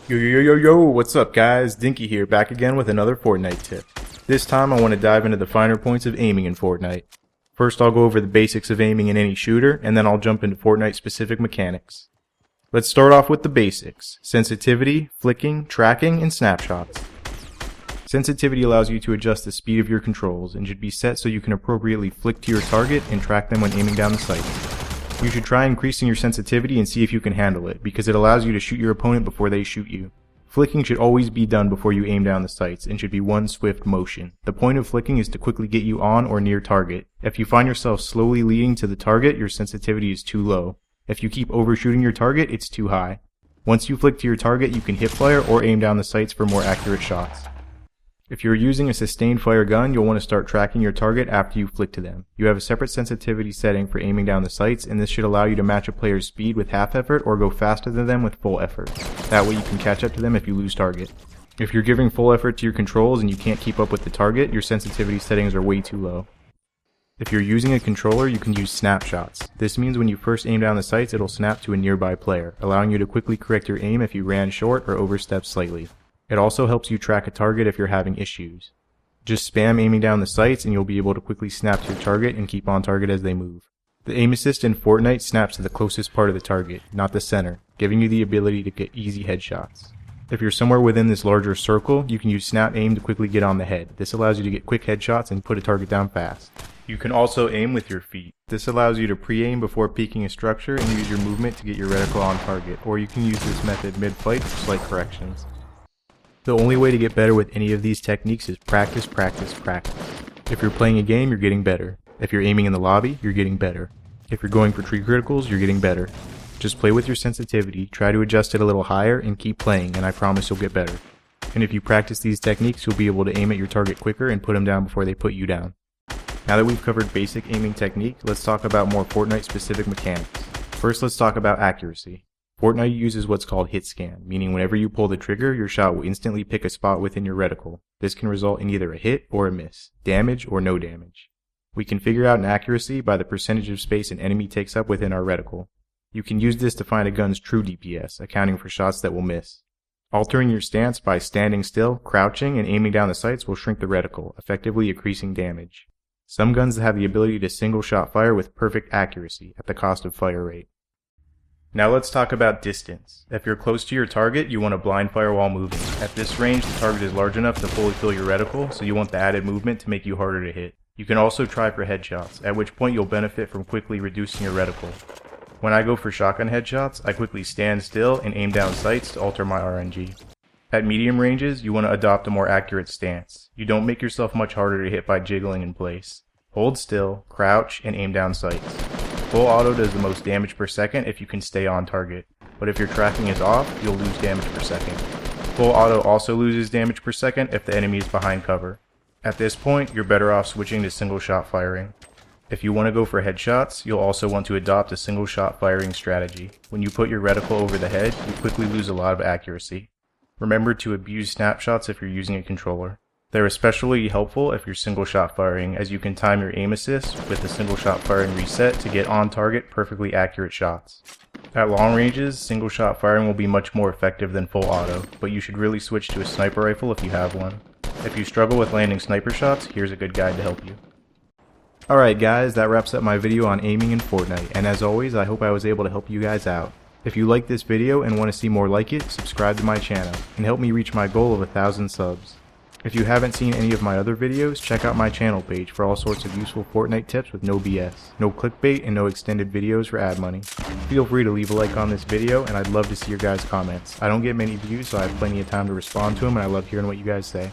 Yo, what's up guys? Dinky here, back again with another Fortnite tip. This time I want to dive into the finer points of aiming in Fortnite. First I'll go over the basics of aiming in any shooter, and then I'll jump into Fortnite specific mechanics. Let's start off with the basics: sensitivity, flicking, tracking, and snapshots. Sensitivity allows you to adjust the speed of your controls and should be set so you can appropriately flick to your target and track them when aiming down the sights. You should try increasing your sensitivity and see if you can handle it, because it allows you to shoot your opponent before they shoot you. Flicking should always be done before you aim down the sights and should be one swift motion. The point of flicking is to quickly get you on or near target. If you find yourself slowly leading to the target, your sensitivity is too low. If you keep overshooting your target, it's too high. Once you flick to your target, you can hip fire or aim down the sights for more accurate shots. If you're using a sustained fire gun, you'll want to start tracking your target after you flick to them. You have a separate sensitivity setting for aiming down the sights, and this should allow you to match a player's speed with half effort or go faster than them with full effort. That way you can catch up to them if you lose target. If you're giving full effort to your controls and you can't keep up with the target, your sensitivity settings are way too low. If you're using a controller, you can use snapshots. This means when you first aim down the sights, it'll snap to a nearby player, allowing you to quickly correct your aim if you ran short or overstepped slightly. It also helps you track a target if you're having issues. Just spam aiming down the sights and you'll be able to quickly snap to your target and keep on target as they move. The aim assist in Fortnite snaps to the closest part of the target, not the center, giving you the ability to get easy headshots. If you're somewhere within this larger circle, you can use snap aim to quickly get on the head. This allows you to get quick headshots and put a target down fast. You can also aim with your feet. This allows you to pre-aim before peeking a structure and use your movement to get your reticle on target, or you can use this method mid-flight for slight corrections. The only way to get better with any of these techniques is practice. If you're playing a game, you're getting better. If you're aiming in the lobby, you're getting better. If you're going for tree criticals, you're getting better. Just play with your sensitivity, try to adjust it a little higher, and keep playing, and I promise you'll get better. And if you practice these techniques, you'll be able to aim at your target quicker and put them down before they put you down. Now that we've covered basic aiming technique, let's talk about more Fortnite specific mechanics. First, let's talk about accuracy. Fortnite uses what's called hit scan, meaning whenever you pull the trigger, your shot will instantly pick a spot within your reticle. This can result in either a hit or a miss, damage or no damage. We can figure out an accuracy by the percentage of space an enemy takes up within our reticle. You can use this to find a gun's true DPS, accounting for shots that will miss. Altering your stance by standing still, crouching, and aiming down the sights will shrink the reticle, effectively increasing damage. Some guns have the ability to single shot fire with perfect accuracy at the cost of fire rate. Now let's talk about distance. If you're close to your target, you want to blind fire while moving. At this range, the target is large enough to fully fill your reticle, so you want the added movement to make you harder to hit. You can also try for headshots, at which point you'll benefit from quickly reducing your reticle. When I go for shotgun headshots, I quickly stand still and aim down sights to alter my RNG. At medium ranges, you want to adopt a more accurate stance. You don't make yourself much harder to hit by jiggling in place. Hold still, crouch, and aim down sights. Full auto does the most damage per second if you can stay on target, but if your tracking is off, you'll lose damage per second. Full auto also loses damage per second if the enemy is behind cover. At this point, you're better off switching to single shot firing. If you want to go for headshots, you'll also want to adopt a single shot firing strategy. When you put your reticle over the head, you quickly lose a lot of accuracy. Remember to abuse snapshots if you're using a controller. They're especially helpful if you're single shot firing, as you can time your aim assist with the single shot firing reset to get on target perfectly accurate shots. At long ranges, single shot firing will be much more effective than full auto, but you should really switch to a sniper rifle if you have one. If you struggle with landing sniper shots, here's a good guide to help you. Alright guys, that wraps up my video on aiming in Fortnite, and as always, I hope I was able to help you guys out. If you like this video and want to see more like it, subscribe to my channel, and help me reach my goal of 1,000 subs. If you haven't seen any of my other videos, check out my channel page for all sorts of useful Fortnite tips with no BS, no clickbait, and no extended videos for ad money. Feel free to leave a like on this video, and I'd love to see your guys' comments. I don't get many views, so I have plenty of time to respond to them, and I love hearing what you guys say.